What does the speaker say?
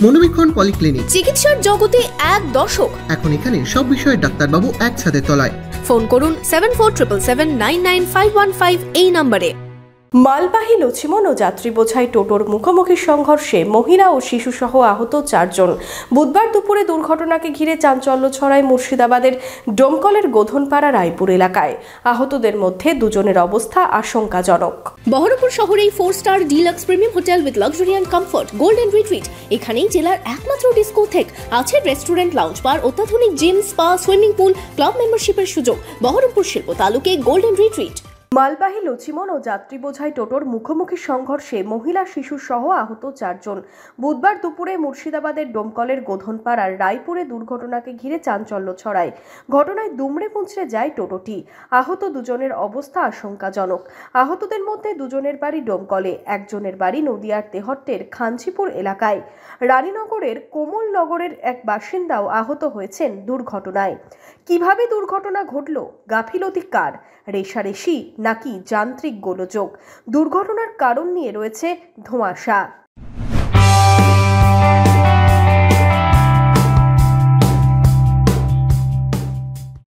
মনোবীক্ষণ polyclinic, চিকিৎসার জগতে এক দশক। এখন এখানে সব বিষয়ে ডাক্তারবাবু এক ছাদের তলায়। ফোন করুন 7477799515 এই নম্বরে। মালবাহী লছিমন ও যাত্রী বোঝাই টোটোর মুখোমুখি সংঘর্ষে মহিলা ও শিশুসহ আহত 4 জন। বুধবার দুপুরে দুর্ঘটনাকে ঘিরে চাঞ্চল্য ছড়ায় মুর্শিদাবাদের ডোমকলের গোধনপাড়া রায়পুর এলাকায়। আহতদের মধ্যে 2 জনের অবস্থা আশঙ্কাজনক। বহরমপুর শহরেই 4 star deluxe premium hotel with luxury and comfort golden retreat. এখানেই জেলার একমাত্র ডিস্কোথেক, আছে রেস্টুরেন্ট, লাউঞ্জ বার, অত্যাধুনিক gym, spa, swimming pool, club মেম্বারশিপের সুযোগ। বহরমপুর শিল্প তালুকে গোল্ডেন রিট্রিট। মালবাহী লছিমন ও যাত্রী বোঝাই টোটোর মুখোমুখি সংঘর্ষে মহিলা শিশু সহ আহত 4 জন। বুধবার দুপুরে মুর্শিদাবাদের ডোমকলের গোধনপাড়ার রায়পুরে দুর্ঘটনাকে ঘিরে চাঞ্চল্য ছড়ায়। ঘটনায় দুমড়ে মুচড়ে যায় টোটোটি। আহত 2 জনের অবস্থা আশঙ্কাজনক। আহতদের মধ্যে 2 জনের বাড়ি ডোমকলে, একজনের বাড়ি নদিয়ার তেহট্টের খাঞ্চিপুর এলাকায়। রানীনগরের কোমলনগরের এক বাসিন্দাও আহত হয়েছেন দুর্ঘটনায়। কিভাবে দুর্ঘটনা ঘটল, গাফিলতি কার, রেষারেষি নাকি যান্ত্রিক গোলযোগ, দুর্ঘটনার কারণ নিয়ে রয়েছে ধোঁয়াশা।